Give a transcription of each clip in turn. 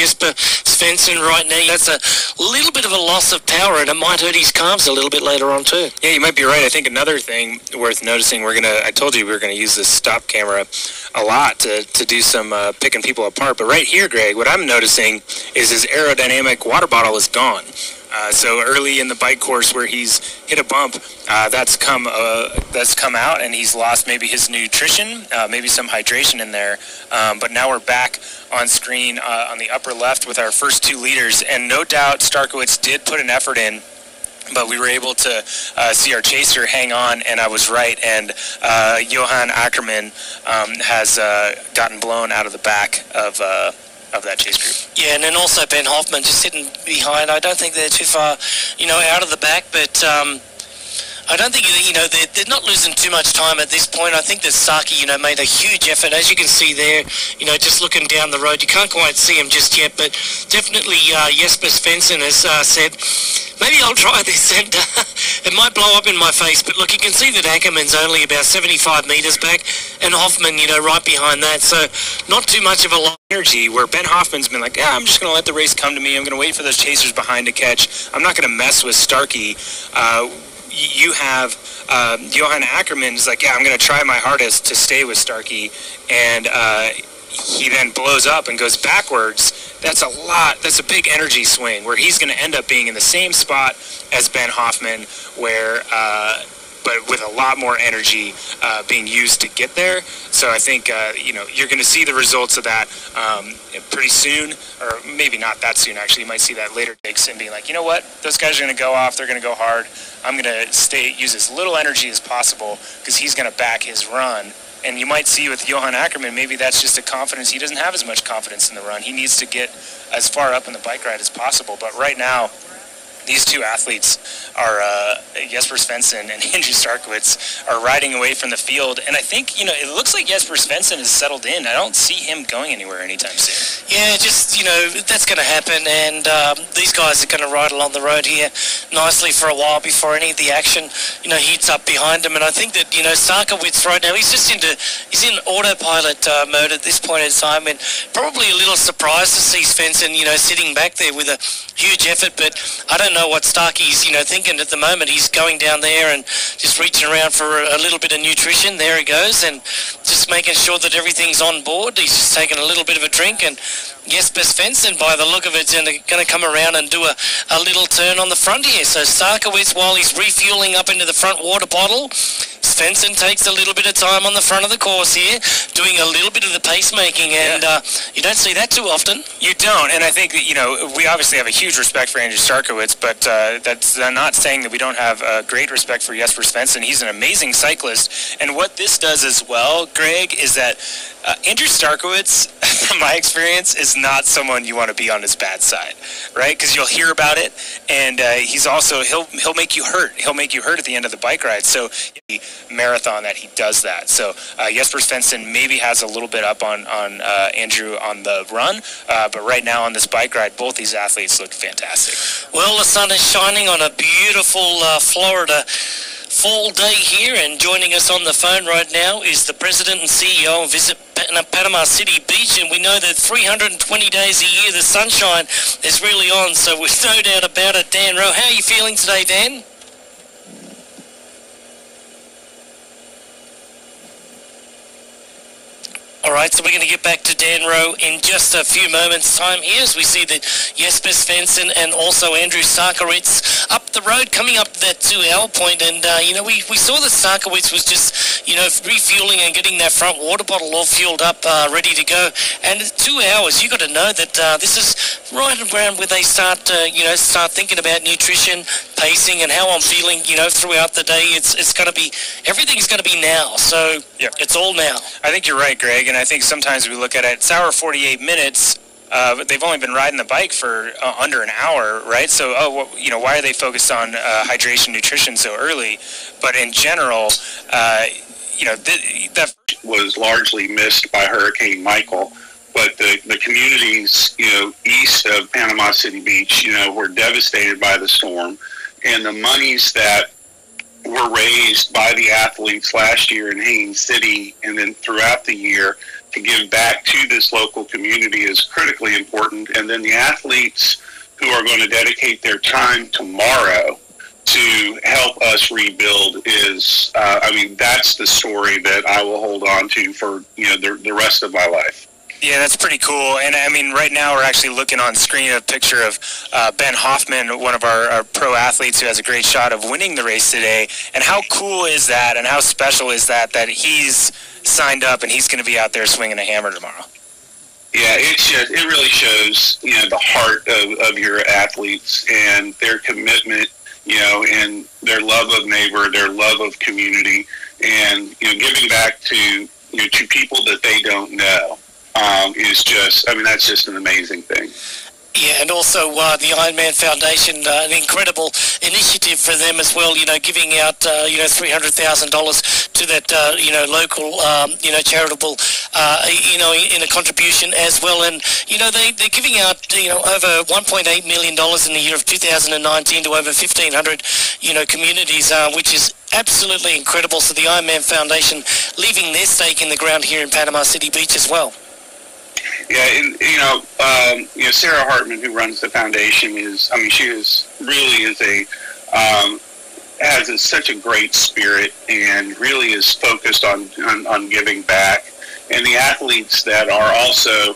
Jesper Svensson right now. That's a little bit of a loss of power, and it might hurt his calves a little bit later on too. Yeah, you might be right. I think another thing worth noticing, I told you we were going to use this stop camera a lot to do some picking people apart. But right here, Greg, what I'm noticing is his aerodynamic water bottle is gone. So early in the bike course where he's hit a bump, that's come out, and he's lost maybe his nutrition, maybe some hydration in there. But now we're back on screen on the upper left with our first 2 leaders, and no doubt Starkowitz did put an effort in, but we were able to see our chaser hang on, and I was right, and Johan Ackerman has gotten blown out of the back of that chase group. Yeah, and then also Ben Hoffman just sitting behind. I don't think they're too far, out of the back, but I don't think, they're not losing too much time at this point. I think that Saki, made a huge effort. As you can see there, just looking down the road, you can't quite see him just yet, but definitely Jesper Svensson has said, maybe I'll try this, and it might blow up in my face, but look, you can see that Ackerman's only about 75 metres back, and Hoffman, right behind that, so not too much of a lot. Energy where Ben Hoffman's been like, I'm just going to let the race come to me. I'm going to wait for those chasers behind to catch. I'm not going to mess with Starkey. You have Johan Ackerman's like, I'm going to try my hardest to stay with Starkey, and he then blows up and goes backwards. That's a big energy swing where he's going to end up being in the same spot as Ben Hoffman, where but with a lot more energy being used to get there. So I think, you're going to see the results of that pretty soon, or maybe not that soon, actually. You might see that later, Dixon being like, you know what, those guys are going to go off, they're going to go hard. I'm going to use as little energy as possible because he's going to back his run. And you might see with Johan Ackerman, maybe that's just a confidence. He doesn't have as much confidence in the run. He needs to get as far up in the bike ride as possible. But right now, these 2 athletes are, Jesper Svensson and Andrew Starkowitz, are riding away from the field. And I think, it looks like Jesper Svensson is settled in. I don't see him going anywhere anytime soon. Yeah, just, that's going to happen. And these guys are going to ride along the road here nicely for a while before any of the action, heats up behind them. And I think that, Starkowitz right now, he's in autopilot mode at this point in time. And probably a little surprised to see Svensson, sitting back there with a huge effort. But I don't know what Starkey's, thinking at the moment. He's going down there and just reaching around for a little bit of nutrition. There he goes, and just making sure that everything's on board. He's just taking a little bit of a drink, and Jesper Svensson, by the look of it, is going to come around and do a little turn on the front here. So Starkowitz, while he's refueling up into the front water bottle, Svensson takes a little bit of time on the front of the course here, doing a little bit of the pacemaking, and you don't see that too often. You don't, and I think that, we obviously have a huge respect for Andrew Starkowitz, but that's not saying that we don't have great respect for Jesper Svensson. He's an amazing cyclist, and what this does as well, Greg, is that Andrew Starkowitz, from my experience, is not someone you want to be on his bad side, right? Because you'll hear about it, and he's also, he'll make you hurt. He'll make you hurt at the end of the bike ride. So the marathon that he does that. So Jesper Svensson maybe has a little bit up on Andrew on the run, but right now on this bike ride, both these athletes look fantastic. Well, the sun is shining on a beautiful Florida fall day here, and joining us on the phone right now is the President and CEO of Visit Panama City Beach, and we know that 320 days a year the sunshine is really on, so there's no doubt about it. Dan Rowe, how are you feeling today, Dan? All right, so we're going to get back to Dan Rowe in just a few moments' time here as we see that Jesper Svensson and also Andrew Starkowitz up the road coming up to that 2-hour point. And, we saw that Starkowitz was just, refueling and getting that front water bottle all fueled up, ready to go. And 2 hours, you got to know that this is right around where they start thinking about nutrition, pacing, and how I'm feeling, throughout the day. It's going to be, everything's going to be now. So yeah, it's all now. I think you're right, Greg. And I think sometimes we look at it, it's hour 48 minutes, but they've only been riding the bike for under an hour, right? So, why are they focused on hydration, nutrition so early? But in general, that was largely missed by Hurricane Michael. But the communities, east of Panama City Beach, were devastated by the storm. And the monies that were raised by the athletes last year in Haines City and then throughout the year to give back to this local community is critically important. And then the athletes who are going to dedicate their time tomorrow to help us rebuild is, that's the story that I will hold on to for, the rest of my life. Yeah, that's pretty cool. And I mean, right now we're actually looking on screen a picture of Ben Hoffman, one of our pro athletes who has a great shot of winning the race today. And how cool is that, and how special is that he's signed up and he's going to be out there swinging a hammer tomorrow? Yeah, it really shows, the heart of your athletes and their commitment, and their love of neighbor, their love of community, and, giving back to people that they don't know. Is just, that's just an amazing thing. Yeah, and also the Ironman Foundation, an incredible initiative for them as well, giving out, $300,000 to that, local, charitable, in a contribution as well. And, they're giving out, over $1.8 million in the year of 2019 to over 1,500, communities, which is absolutely incredible. So the Ironman Foundation leaving their stake in the ground here in Panama City Beach as well. Yeah, and Sarah Hartman, who runs the foundation, has such a great spirit and really is focused on giving back. And the athletes that are also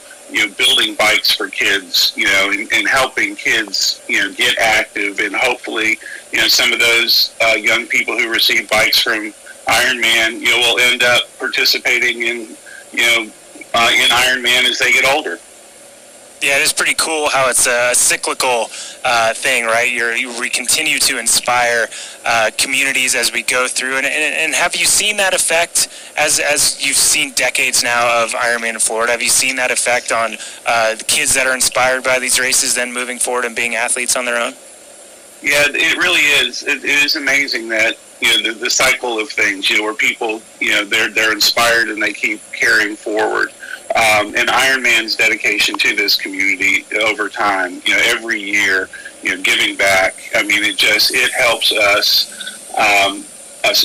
building bikes for kids, and helping kids get active, and hopefully some of those young people who receive bikes from Ironman will end up participating in Ironman as they get older. Yeah, it is pretty cool how it's a cyclical thing, right? We continue to inspire communities as we go through. And have you seen that effect as you've seen decades now of Ironman in Florida? Have you seen that effect on the kids that are inspired by these races then moving forward and being athletes on their own? Yeah, it really is. It is amazing that the cycle of things, where people, they're inspired and they keep carrying forward. And Ironman's dedication to this community over time, every year, giving back. It helps us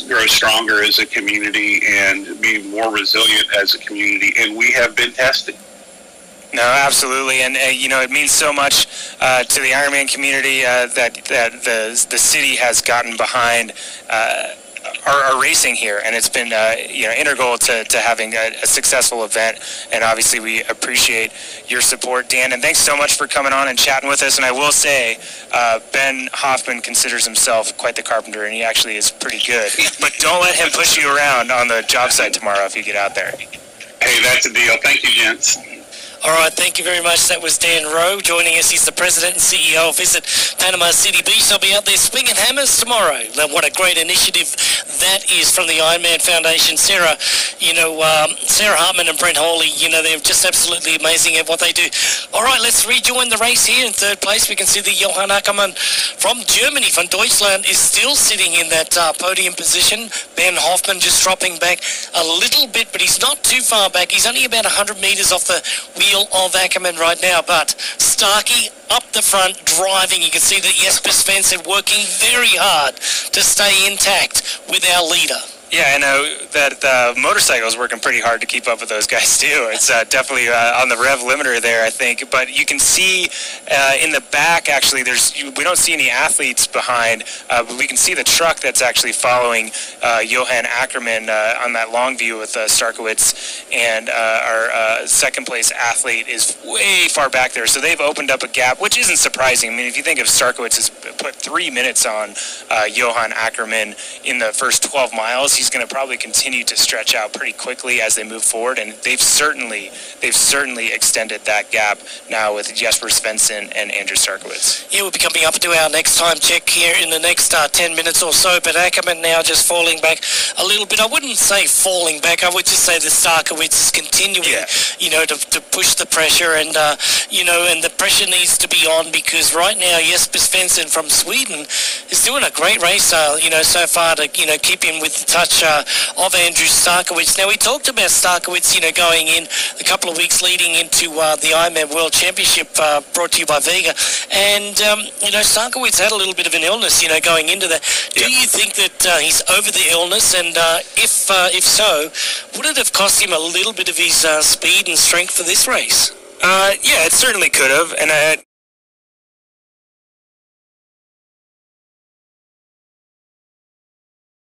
grow stronger as a community and be more resilient as a community. And we have been tested. No, absolutely, and it means so much to the Ironman community that the city has gotten behind our racing here, and it's been integral to having a successful event. And obviously, we appreciate your support, Dan. And thanks so much for coming on and chatting with us. And I will say, Ben Hoffman considers himself quite the carpenter, and he actually is pretty good. But don't let him push you around on the job site tomorrow if you get out there. Hey, that's a deal. Thank you, gents. All right, thank you very much. That was Dan Rowe joining us. He's the president and CEO of Visit Panama City Beach. They'll be out there swinging hammers tomorrow. Now, what a great initiative that is from the Ironman Foundation. Sarah, Sarah Hartman and Brent Hawley, they're just absolutely amazing at what they do. All right, let's rejoin the race here in third place. We can see the Johann Ackermann from Germany, from Deutschland, is still sitting in that podium position. Ben Hoffman just dropping back a little bit, but he's not too far back. He's only about 100 meters off the wheel of Ackermann right now, but Starkey up the front driving. You can see that Jesper Svensson working very hard to stay intact with our leader. Yeah, I know that the motorcycle is working pretty hard to keep up with those guys too. It's definitely on the rev limiter there, I think. But you can see in the back, actually, we don't see any athletes behind, but we can see the truck that's actually following Johann Ackermann on that long view with Starkowitz, and our second place athlete is way far back there. So they've opened up a gap, which isn't surprising. I mean, if you think of Starkowitz has put 3 minutes on Johann Ackermann in the first 12 miles, he's going to probably continue to stretch out pretty quickly as they move forward, and they've certainly extended that gap now with Jesper Svensson and Andrew Starkowitz. Yeah, we'll be coming up to our next time check here in the next 10 minutes or so, but Ackermann now just falling back a little bit. I wouldn't say falling back, I would just say that Starkowitz is continuing, to push the pressure, and, and the pressure needs to be on, because right now Jesper Svensson from Sweden is doing a great race, so far to, keep him with the touch much of Andrew Starkowitz. Now, we talked about Starkowitz, going in a couple of weeks leading into the Ironman World Championship brought to you by Vega. And, Starkowitz had a little bit of an illness, going into that. Do you think that he's over the illness? And if so, would it have cost him a little bit of his speed and strength for this race? Yeah, it certainly could have. And